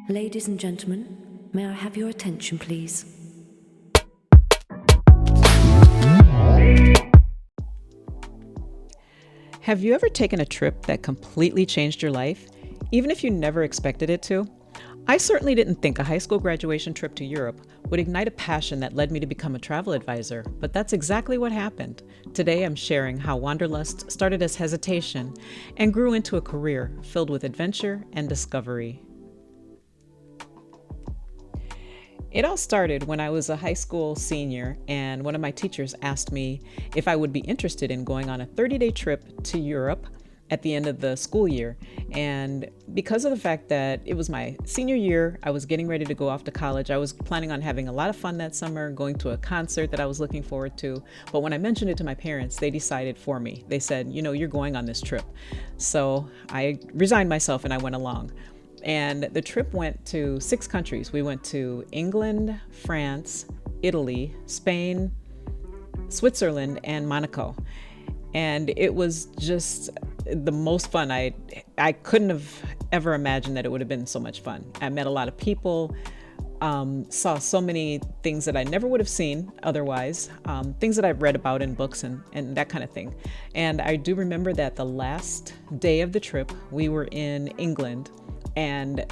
Ladies and gentlemen, may I have your attention, please? Have you ever taken a trip that completely changed your life, even if you never expected it to? I certainly didn't think a high school graduation trip to Europe would ignite a passion that led me to become a travel advisor, but that's exactly what happened. Today I'm sharing how Wanderlust started as hesitation and grew into a career filled with adventure and discovery. It all started when I was a high school senior, and one of my teachers asked me if I would be interested in going on a 30-day trip to Europe at the end of the school year. And because of the fact that it was my senior year, I was getting ready to go off to college. I was planning on having a lot of fun that summer, going to a concert that I was looking forward to. But when I mentioned it to my parents, they decided for me. They said, you're going on this trip. So I resigned myself and I went along. And the trip went to 6 countries. We went to England, France, Italy, Spain, Switzerland, and Monaco. And it was just the most fun. I couldn't have ever imagined that it would have been so much fun. I met a lot of people, saw so many things that I never would have seen otherwise, things that I've read about in books and that kind of thing. And I do remember that the last day of the trip, we were in England. And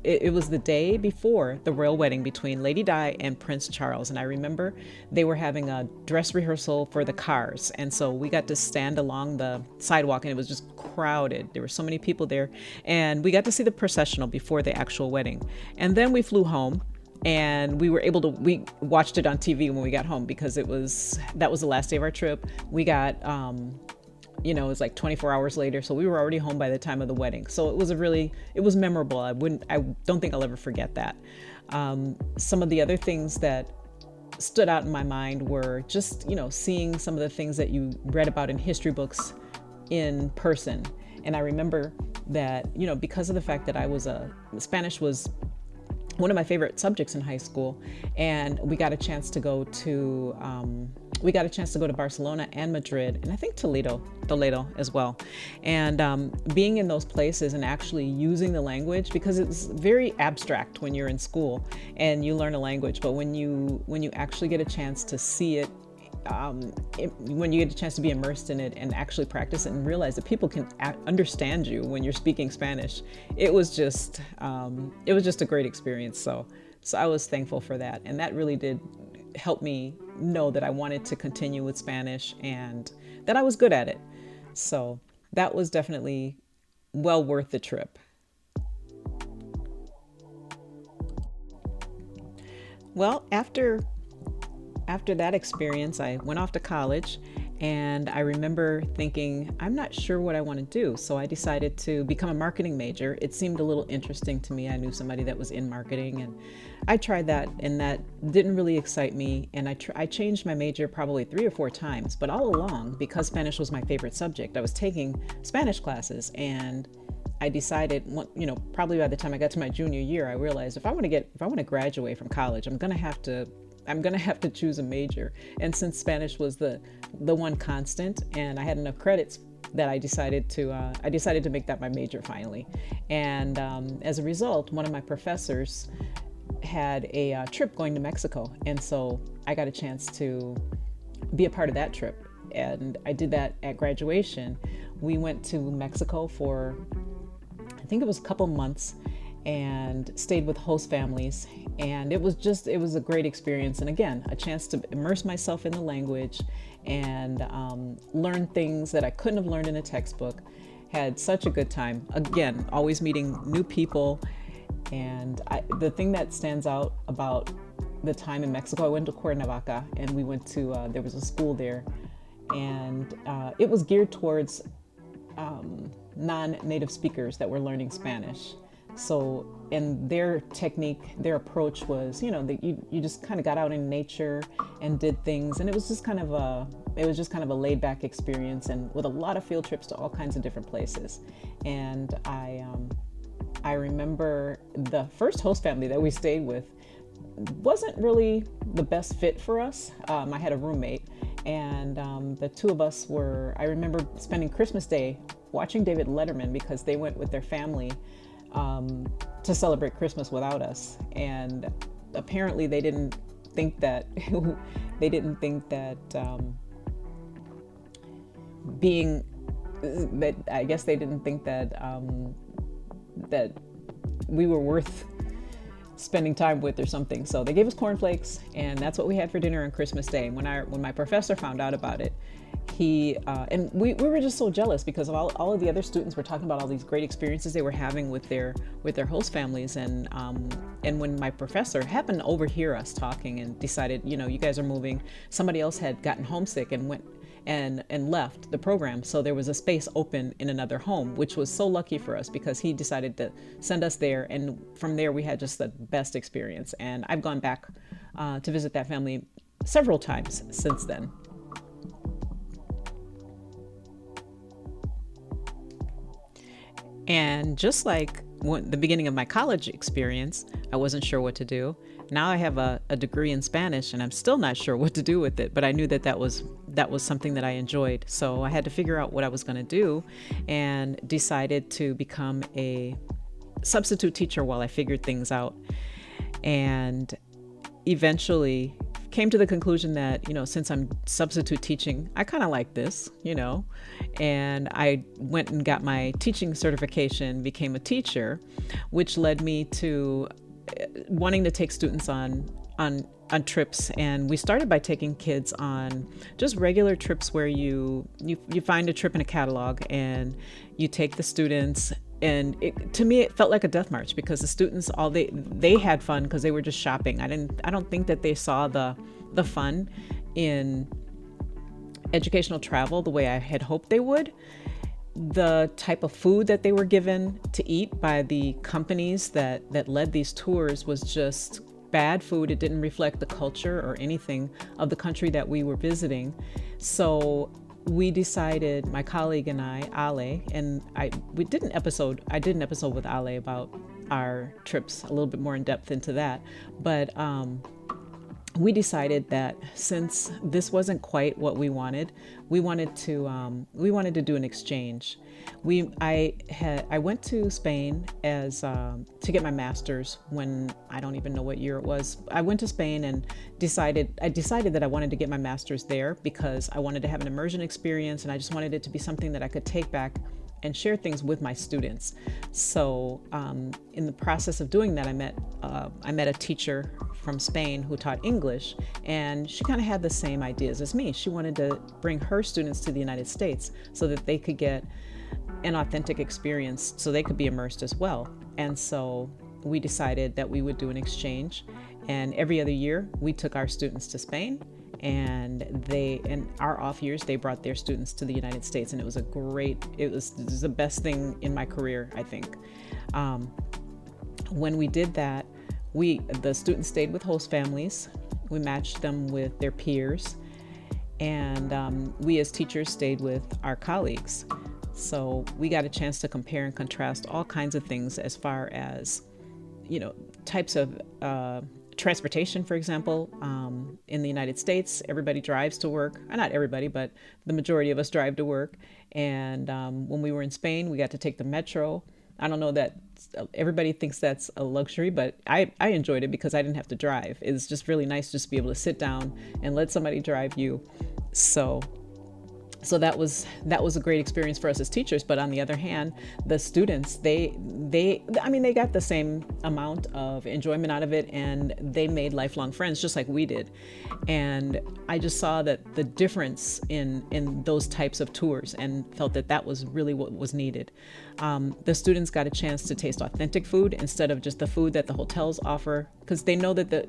it was the day before the royal wedding between Lady Di and Prince Charles. And I remember they were having a dress rehearsal for the cars. And so we got to stand along the sidewalk and it was just crowded. There were so many people there. And we got to see the processional before the actual wedding. And then we flew home. And we watched it on TV when we got home because that was the last day of our trip. We got, it was like 24 hours later. So we were already home by the time of the wedding. So it was memorable. I don't think I'll ever forget that. Some of the other things that stood out in my mind were just, seeing some of the things that you read about in history books in person. And I remember that, because of the fact that Spanish was one of my favorite subjects in high school, and we got a chance to go to Barcelona and Madrid, and I think Toledo as well. And being in those places and actually using the language, because it's very abstract when you're in school and you learn a language, but when you actually get a chance to see it, when you get a chance to be immersed in it and actually practice it and realize that people can understand you when you're speaking Spanish, it was just a great experience. So I was thankful for that, and that really did help me know that I wanted to continue with Spanish and that I was good at it. So that was definitely well worth the trip. Well, after that experience, I went off to college, and I remember thinking, I'm not sure what I want to do. So I decided to become a marketing major. It seemed a little interesting to me. I knew somebody that was in marketing, and I tried that, and that didn't really excite me. And I changed my major probably 3 or 4 times, but all along, because Spanish was my favorite subject, I was taking Spanish classes, and I decided, probably by the time I got to my junior year, I realized if I want to graduate from college, I'm going to have to choose a major. And since Spanish was the one constant, and I had enough credits, that I decided to make that my major finally. And as a result, one of my professors had a trip going to Mexico, and so I got a chance to be a part of that trip. And I did that at graduation. We went to Mexico for, I think it was a couple months, and stayed with host families. And it was a great experience. And again, a chance to immerse myself in the language and learn things that I couldn't have learned in a textbook. Had such a good time. Again, always meeting new people. And the thing that stands out about the time in Mexico, I went to Cuernavaca, and we went to, there was a school there, and it was geared towards non-native speakers that were learning Spanish. So, and their technique, their approach was, you just kind of got out in nature and did things, and it was just kind of a laid back experience, and with a lot of field trips to all kinds of different places. And I remember the first host family that we stayed with wasn't really the best fit for us. I had a roommate, and the two of us I remember spending Christmas Day watching David Letterman, because they went with their family to celebrate Christmas without us. And apparently they didn't think that they didn't think that being that I guess they didn't think that that we were worth spending time with or something. So they gave us cornflakes, and that's what we had for dinner on Christmas Day. When my professor found out about it, he and we were just so jealous because of all of the other students were talking about all these great experiences they were having with their host families, and when my professor happened to overhear us talking and decided, you guys are moving, somebody else had gotten homesick and went and left the program, so there was a space open in another home, which was so lucky for us because he decided to send us there, and from there we had just the best experience. And I've gone back to visit that family several times since then. And just like the beginning of my college experience, I wasn't sure what to do. Now I have a degree in Spanish, and I'm still not sure what to do with it, but I knew that was something that I enjoyed. So I had to figure out what I was going to do, and decided to become a substitute teacher while I figured things out. And eventually came to the conclusion that, since I'm substitute teaching, I kind of like this, and I went and got my teaching certification, became a teacher, which led me to wanting to take students on trips. And we started by taking kids on just regular trips where you find a trip in a catalog and you take the students. And to me, it felt like a death march because the students, they had fun because they were just shopping. I don't think that they saw the fun in educational travel the way I had hoped they would. The type of food that they were given to eat by the companies that led these tours was just bad food. It didn't reflect the culture or anything of the country that we were visiting. So we decided, my colleague and I, Ale, and I did an episode with Ale about our trips, a little bit more in depth into that. But we decided that since this wasn't quite what we wanted to do an exchange. I went to Spain to get my master's when, I don't even know what year it was. I went to Spain and decided that I wanted to get my master's there because I wanted to have an immersion experience, and I just wanted it to be something that I could take back and share things with my students. So in the process of doing that, I met a teacher from Spain who taught English, and she kind of had the same ideas as me. She wanted to bring her students to the United States so that they could get an authentic experience, so they could be immersed as well. And so we decided that we would do an exchange, and every other year we took our students to Spain, and in our off years they brought their students to the United States, and it was the best thing in my career, I think. When we did that, the students stayed with host families. We matched them with their peers, and we as teachers stayed with our colleagues. So we got a chance to compare and contrast all kinds of things as far as, types of transportation, for example. In the United States, everybody drives to work. Not everybody, but the majority of us drive to work. And when we were in Spain, we got to take the metro. I don't know that everybody thinks that's a luxury, but I enjoyed it because I didn't have to drive. It's just really nice just to be able to sit down and let somebody drive you. So that was a great experience for us as teachers. But on the other hand, the students, they got the same amount of enjoyment out of it, and they made lifelong friends just like we did. And I just saw that the difference in those types of tours, and felt that was really what was needed. The students got a chance to taste authentic food instead of just the food that the hotels offer, because they know that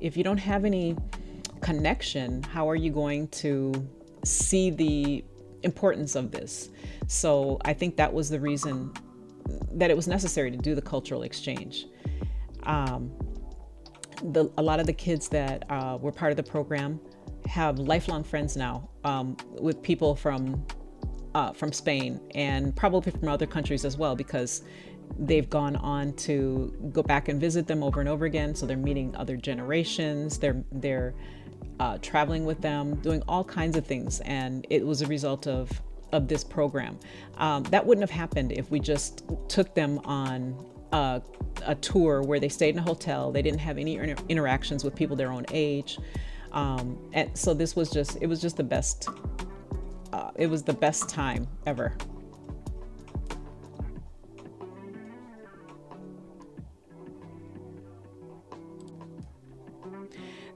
if you don't have any connection, how are you going to see the importance of this? So I think that was the reason that it was necessary to do the cultural exchange. A lot of the kids that were part of the program have lifelong friends now, with people from Spain, and probably from other countries as well, because they've gone on to go back and visit them over and over again. So they're meeting other generations. They're traveling with them, doing all kinds of things. And it was a result of of this program. That wouldn't have happened if we just took them on a tour where they stayed in a hotel. They didn't have any interactions with people their own age. And so it was just the best. It was the best time ever.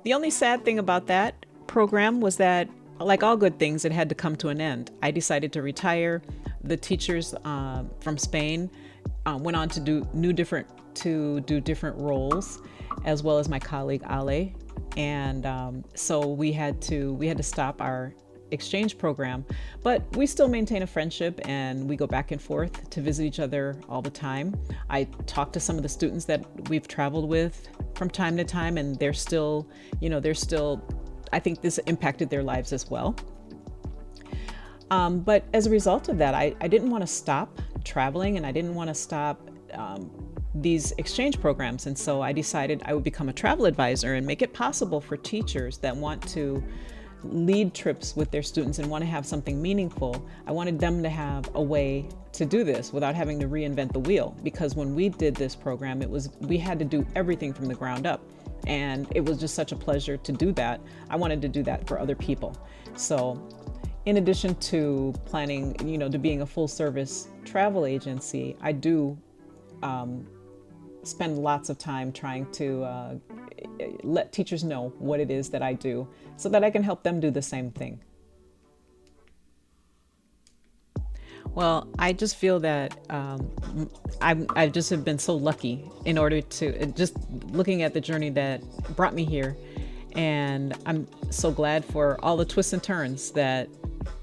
The only sad thing about that program was that, like all good things, it had to come to an end. I decided to retire. The teachers from Spain went on to do different roles, as well as my colleague Ale, and so we had to stop our exchange program, but we still maintain a friendship and we go back and forth to visit each other all the time. I talk to some of the students that we've traveled with from time to time, and they're still, I think this impacted their lives as well. But as a result of that, I didn't want to stop traveling, and I didn't want to stop these exchange programs. And so I decided I would become a travel advisor and make it possible for teachers that want to lead trips with their students and want to have something meaningful. I wanted them to have a way to do this without having to reinvent the wheel, because when we did this program, we had to do everything from the ground up, and it was just such a pleasure to do that. I wanted to do that for other people. So in addition to planning, to being a full service travel agency, I do spend lots of time trying to let teachers know what it is that I do so that I can help them do the same thing. Well, I just feel that I just have been so lucky in order to, just looking at the journey that brought me here. And I'm so glad for all the twists and turns that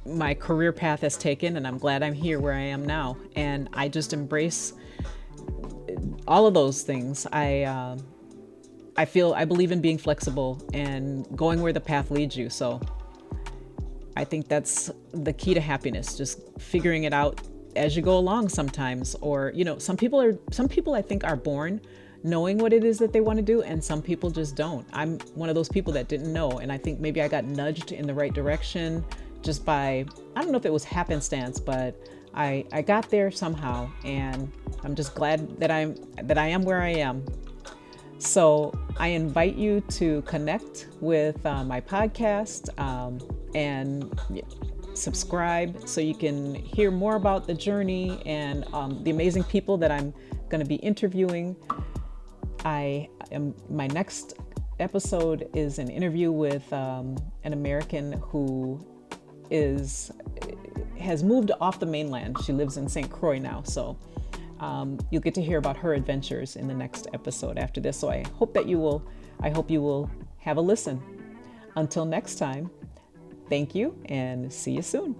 my career path has taken. And I'm glad I'm here where I am now. And I just embrace all of those things. I believe in being flexible and going where the path leads you. So I think that's the key to happiness, just figuring it out as you go along sometimes. Or, some people I think are born knowing what it is that they want to do, and some people just don't. I'm one of those people that didn't know, and I think maybe I got nudged in the right direction just by, I don't know if it was happenstance, but I got there somehow, and I'm just glad that I am where I am. So I invite you to connect with my podcast and subscribe so you can hear more about the journey and the amazing people that I'm going to be interviewing. My next episode is an interview with an American who has moved off the mainland. She lives in St. Croix now, so you'll get to hear about her adventures in the next episode after this. So I hope you will have a listen. Until next time, thank you and see you soon.